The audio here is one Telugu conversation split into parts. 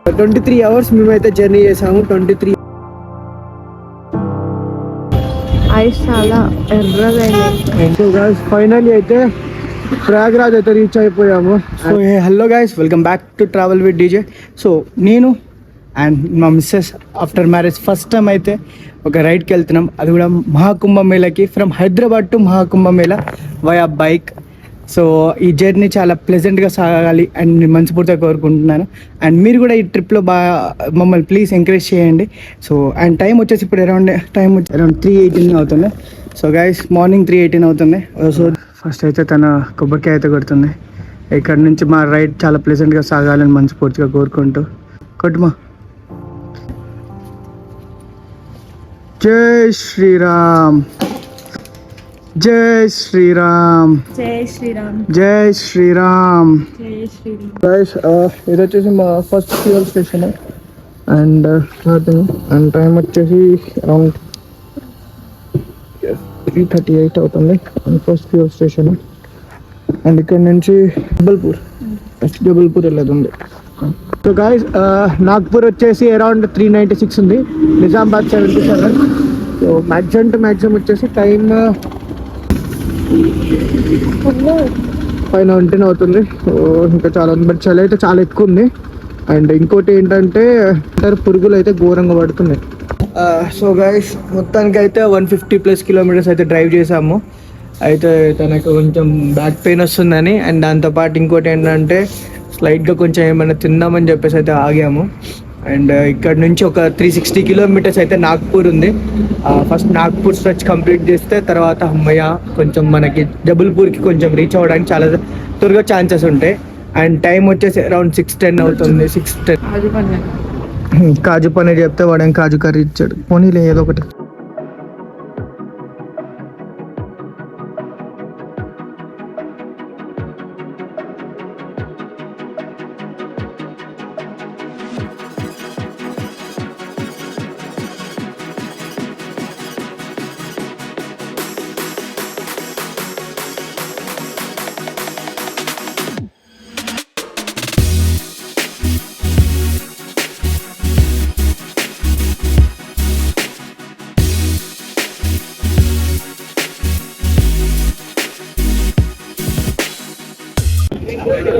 23 hours మేమైతే జర్నీ చేసాము. 23 ఐస్ చాలా ఎర్రగా. సో గైస్ ఫైనల్లీ అయితే ప్రయాగ్రాజ్ అయితే రీచ్ అయిపోయాము. So hello guys, welcome back to travel with DJ. So నేను అండ్ మా missus after marriage first time అయితే ఒక రైడ్కి వెళ్తున్నాం. అది కూడా మహాకుంభమేళకి, from Hyderabad to Mahakumbh Mela via bike. So ఈ జర్నీ చాలా ప్లెజెంట్గా సాగాలి అండ్ నేను మనస్ఫూర్తిగా కోరుకుంటున్నాను. అండ్ మీరు కూడా ఈ ట్రిప్లో బాగా మమ్మల్ని ప్లీజ్ ఎంకరేజ్ చేయండి. సో అండ్ టైం వచ్చేసి ఇప్పుడు అరౌండ్ 3:18 అవుతుంది. సో గైస్ మార్నింగ్ 3:18 అవుతుంది. సో ఫస్ట్ అయితే తన కొబ్బరికాయ అయితే కొడుతుంది. ఇక్కడ నుంచి మా రైడ్ చాలా ప్లెజెంట్గా సాగాలని మనస్ఫూర్తిగా కోరుకుంటూ కొట్టుమా. జై శ్రీరామ్, జై శ్రీరామ్, జై శ్రీరామ్, జై శ్రీరామ్. జై శ్రీరామ్. గైస్ ఇది వచ్చేసి మా first fuel station and starting and time వచ్చేసి అరౌండ్ 3:38 అవుతుంది. ఫస్ట్ ఫ్యూయల్ స్టేషన్ అండ్ ఇక్కడ నుంచి జబల్పూర్ వెళ్ళేది ఉంది. సో గాయస్ నాగ్పూర్ వచ్చేసి అరౌండ్ 396 ఉంది, Nizamabad 77. So maximum to maximum వచ్చేసి టైం 5:19 అవుతుంది. సో ఇంకా చాలా ఉంది, బట్ చలి అయితే చాలా ఎక్కువ ఉంది. అండ్ ఇంకోటి ఏంటంటే పురుగులు అయితే ఘోరంగా పడుతున్నాయి. సో గైస్ మొత్తానికి అయితే 150+ కిలోమీటర్స్ అయితే డ్రైవ్ చేసాము. అయితే తనకు కొంచెం బ్యాక్ పెయిన్ వస్తుందని అండ్ దాంతోపాటు ఇంకోటి ఏంటంటే స్లైట్గా కొంచెం ఏమైనా తిందామని చెప్పేసి అయితే ఆగాము. అండ్ ఇక్కడ నుంచి ఒక 360 కిలోమీటర్స్ అయితే నాగ్పూర్ ఉంది. ఫస్ట్ నాగ్పూర్ స్ట్రెచ్ కంప్లీట్ చేస్తే తర్వాత అమ్మయ్య కొంచెం మనకి జబల్పూర్కి కొంచెం రీచ్ అవ్వడానికి చాలా త్వరగా ఛాన్సెస్ ఉంటాయి. అండ్ టైం వచ్చేసి అరౌండ్ 6:10 అవుతుంది. 6:10. కాజు పన్నీర్ చెప్తే వాడేం కాజు కర్రీ ఇచ్చాడు. పోనీలే ఏదో ఒకటి.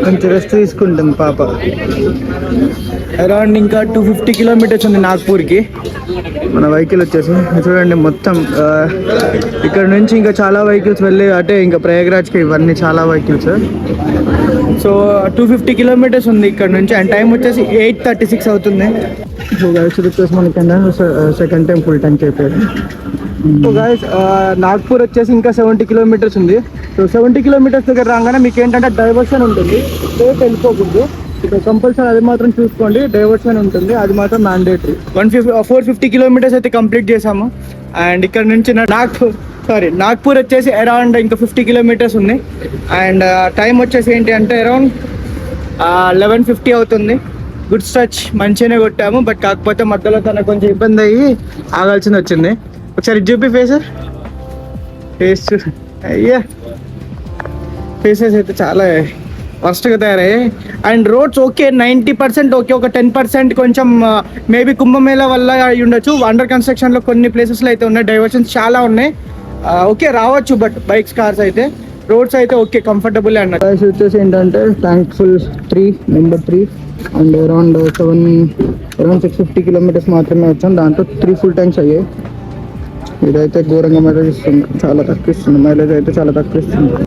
కొంచెం రెస్ట్ తీసుకుంటుంది పాప. అరౌండ్ ఇంకా 250 కిలోమీటర్స్ ఉంది నాగ్పూర్కి. మన వెహికల్ వచ్చేసి చూడండి మొత్తం ఇక్కడ నుంచి ఇంకా చాలా వెహికల్స్ వెళ్ళి అంటే ఇంకా ప్రయాగ్రాజ్కి ఇవన్నీ చాలా వెహికల్స్. సో 250 కిలోమీటర్స్ ఉంది ఇక్కడ నుంచి అండ్ టైం వచ్చేసి 8:36 అవుతుంది. సో గైస్ వచ్చేసి మనకి సెకండ్ టైం ఫుల్ ట్యాంక్ అయిపోయాడు. సో గైస్ నాగ్పూర్ వచ్చేసి ఇంకా 70 కిలోమీటర్స్ ఉంది. సో 70 కిలోమీటర్స్ దగ్గర రాగానే మీకు ఏంటంటే డైవర్షన్ ఉంటుంది, స్ట్రేట్ వెళ్ళిపోకూడదు. ఇక్కడ కంపల్సరీ అది మాత్రం చూసుకోండి, డైవర్షన్ ఉంటుంది, అది మాత్రం మ్యాండేటరీ. 450 కిలోమీటర్స్ అయితే కంప్లీట్ చేసాము. అండ్ ఇక్కడ నుంచి నాగ్పూర్ వచ్చేసి అరౌండ్ ఇంకా 50 కిలోమీటర్స్ ఉంది. అండ్ టైం వచ్చేసి ఏంటి అంటే అరౌండ్ 11:50 అవుతుంది. గుడ్ స్ట్రెచ్ మంచిగానే కొట్టాము, బట్ కాకపోతే మధ్యలో తనకు కొంచెం ఇబ్బంది అయ్యి ఆగాల్సింది వచ్చింది. ఒకసారి చూపి ఫేస్ అయ్యా, ఫేసెస్ అయితే చాలా వర్స్ట్గా తయారయ్యాయి. అండ్ రోడ్స్ ఓకే 90% ఓకే, ఒక 10% కొంచెం మేబీ కుంభమేళ వల్ల అయి ఉండొచ్చు. అండర్ కన్స్ట్రక్షన్లో కొన్ని ప్లేసెస్లో అయితే ఉన్నాయి, డైవర్షన్స్ చాలా ఉన్నాయి. ఓకే రావచ్చు, బట్ బైక్స్ కార్స్ అయితే రోడ్స్ అయితే ఓకే కంఫర్టబుల్ అన్నట్టు. వచ్చేసి ఏంటంటే థ్యాంక్ఫుల్ 3 అండ్ అరౌండ్ 650 కిలోమీటర్స్ మాత్రమే వచ్చాం. దాంట్లో 3 ఫుల్ ట్యాంక్స్ అయ్యాయి. ఇదైతే ఘోరంగా మైలేజ్ ఇస్తుంది, చాలా తక్కువ ఇస్తుంది, మైలేజ్ అయితే చాలా తక్కువ ఇస్తుంది.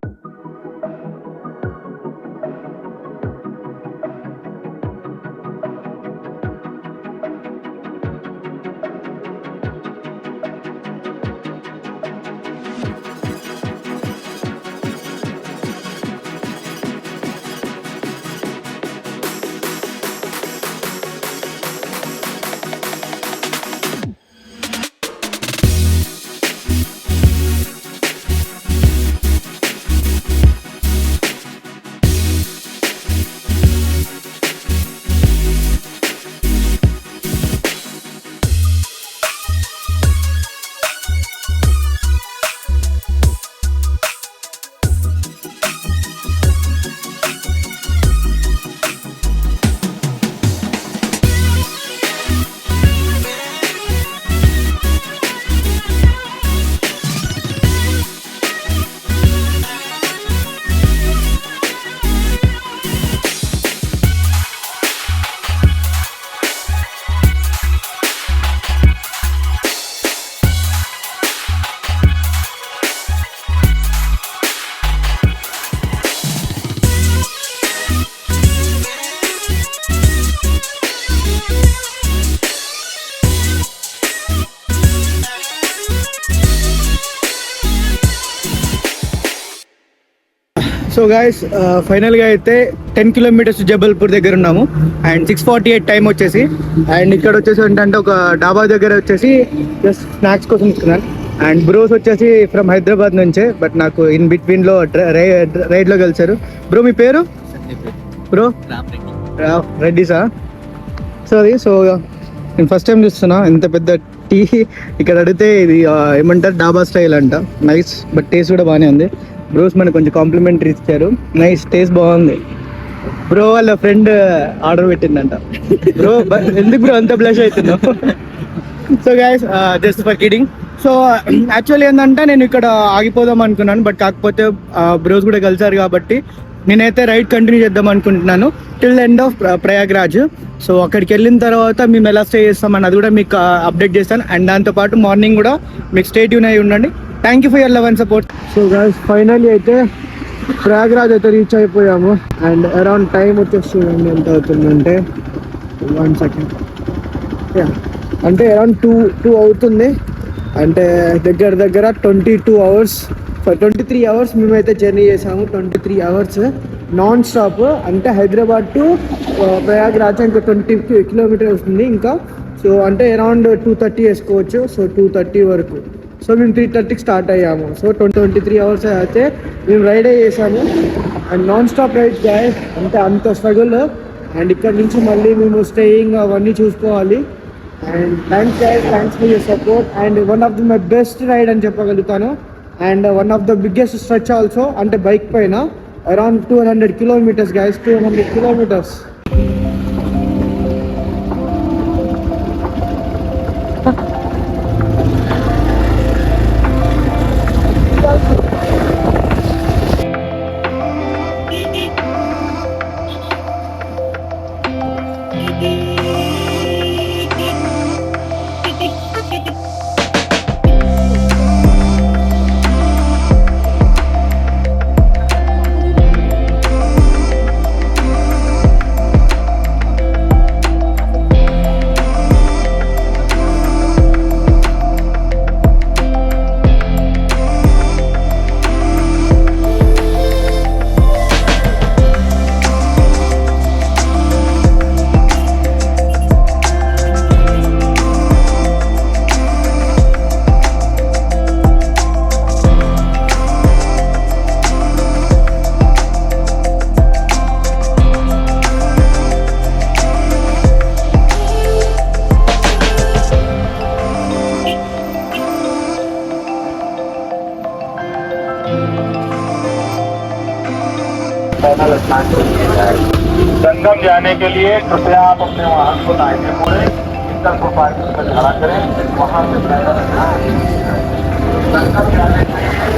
సో గైస్ ఫైనల్గా అయితే 10 కిలోమీటర్స్ జబల్పూర్ దగ్గర ఉన్నాము అండ్ 6:48 టైం వచ్చేసి. అండ్ ఇక్కడ వచ్చేసి ఏంటంటే ఒక డాబా దగ్గర వచ్చేసి జస్ట్ స్నాక్స్ కోసం ఇస్తున్నాను. అండ్ బ్రోస్ వచ్చేసి ఫ్రమ్ హైదరాబాద్ నుంచే, బట్ నాకు ఇన్ బిట్వీన్లో రైడ్లో కలిసారు. బ్రో మీ పేరు? Bro Reddy sir. సో నేను ఫస్ట్ టైం చూస్తున్నా ఇంత పెద్ద టీ. ఇక్కడ అడిగితే ఇది ఏమంటారు డాబా స్టైల్ అంట. నైస్, బట్ టేస్ట్ కూడా బాగానే ఉంది. బ్రోస్ మనకు కొంచెం కాంప్లిమెంటరీ ఇచ్చారు. నైస్, టేస్ట్ బాగుంది. బ్రో వాళ్ళ ఫ్రెండ్ ఆర్డర్ పెట్టిందంట. బ్రో ఎందుకు బ్రో అంత బ్లష్ అవుతున్నావు? So guys just for kidding. So actually ఏంటంటే నేను ఇక్కడ ఆగిపోదాం అనుకున్నాను, బట్ కాకపోతే బ్రోస్ కూడా కలిసారు కాబట్టి నేనైతే రైడ్ కంటిన్యూ చేద్దాం అనుకుంటున్నాను till end of Prayagraj. So అక్కడికి వెళ్ళిన తర్వాత మేము ఎలా స్టే చేస్తామని అది కూడా మీకు అప్డేట్ చేస్తాను. అండ్ దాంతోపాటు మార్నింగ్ కూడా మీకు స్టే ట్యూన్ అయి ఉండండి. Thank you for your love and support. So guys finally అయితే ప్రయాగ్రాజ్ అయితే రీచ్ అయిపోయాము. అండ్ అరౌండ్ టైం వచ్చేసి చూడండి ఎంత అవుతుందంటే 1 సెకండ్, అంటే అరౌండ్ 2 అవుతుంది. అంటే దగ్గర 22 అవర్స్ 23 అవర్స్ మేమైతే జర్నీ చేసాము. 23 అవర్స్ నాన్ స్టాప్. అంటే హైదరాబాద్ టు ప్రయాగ్రాజ్ ఇంకా 20 కిలోమీటర్స్ వస్తుంది ఇంకా. సో అంటే అరౌండ్ 2:30 వేసుకోవచ్చు. సో 2:30 వరకు. సో మేము 3:30కి స్టార్ట్ అయ్యాము. సో 23 అవర్స్ అయితే మేము రైడ్ చేసాము. And non stop ride guys, అంటే అంత స్ట్రగుల్. అండ్ ఇక్కడ నుంచి మళ్ళీ మేము స్టేయింగ్ అవన్నీ చూసుకోవాలి. And thanks for your support. And one of the my best ride అని చెప్పగలుగుతాను. And one of the biggest stretch also, అంటే బైక్ పైన around 200 kilometres guys, 200 kilometres. Sangam जाने के लिए कृपया आप अपने वाहन को दाहिने मोड़ें, इंटर को पार्किंग में खड़ा करें, वहां से संगम जाने के लिए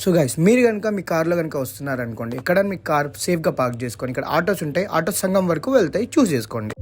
సో గైస్ మీరు కనుక మీ కార్లో కనుక వస్తున్నారనుకోండి, ఇక్కడ మీ కార్ సేఫ్గా పార్క్ చేసుకొని ఇక్కడ ఆటోస్ ఉంటాయి, ఆటో సంఘం వరకు వెళ్తాయి, చూస్ చేసుకోండి.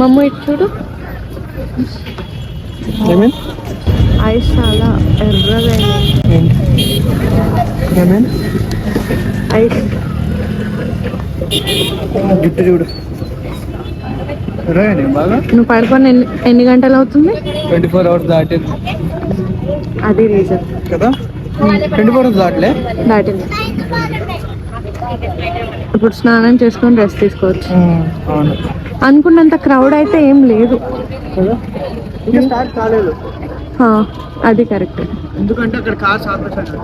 మమ్మ ఇటు చూడు, ఐస్ చాలా ఎర్రగా ఐస్ జుట్టు చూడు. రాయండి బాగా నువ్వు పడుకొని ఎన్ని గంటలు అవుతుంది? 24 hours దాటింది అది రీజన్ కదా. 24 hours దాటలే. దాటింది. ఇప్పుడు స్నానం చేసుకొని రెస్ట్ తీసుకోవచ్చు. అవును అనుకున్నంత క్రౌడ్ అయితే ఏం లేదు కదా. ఇంకా స్టార్ట్ కాలేదు అది కరెక్ట్. ఎందుకంటే అక్కడ కార్స్ ఆపేసాడు.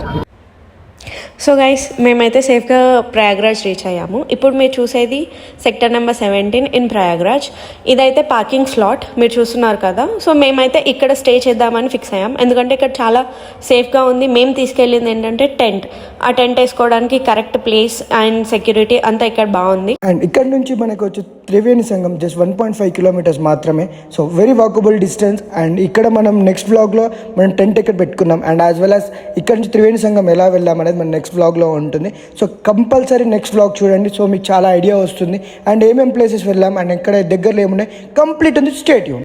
సో గైస్ మేమైతే సేఫ్గా ప్రయాగ్రాజ్ రీచ్ అయ్యాము. ఇప్పుడు మీరు చూసేది సెక్టర్ నెంబర్ 17 ఇన్ ప్రయాగ్రాజ్. ఇదైతే పార్కింగ్ స్లాట్ మీరు చూస్తున్నారు కదా. సో మేమైతే ఇక్కడ స్టే చేద్దామని ఫిక్స్ అయ్యాం, ఎందుకంటే ఇక్కడ చాలా సేఫ్గా ఉంది. మేము తీసుకెళ్ళింది ఏంటంటే టెంట్. ఆ టెంట్ వేసుకోవడానికి కరెక్ట్ ప్లేస్ అండ్ సెక్యూరిటీ అంతా ఇక్కడ బాగుంది. అండ్ ఇక్కడ నుంచి మనకు వచ్చి త్రివేణి సంగం జస్ట్ 1.5 kilometers మాత్రమే. So very walkable distance. And ఇక్కడ మనం నెక్స్ట్ వ్లాగ్లో మనం టెంట్ ఎక్కడ పెట్టుకున్నాం అండ్ యాజ్ వెల్ యాజ్ ఇక్కడ నుంచి త్రివేణి సంగం ఎలా వెళ్ళాం అనేది మన నెక్స్ట్ వ్లాగ్లో ఉంటుంది. సో కంపల్సరీ నెక్స్ట్ వ్లాగ్ చూడండి. సో మీకు చాలా ఐడియా వస్తుంది అండ్ ఏమేమి ప్లేసెస్ వెళ్ళాం అండ్ ఎక్కడ దగ్గరలో ఏమున్నాయి కంప్లీట్ ఉంది. Stay tune.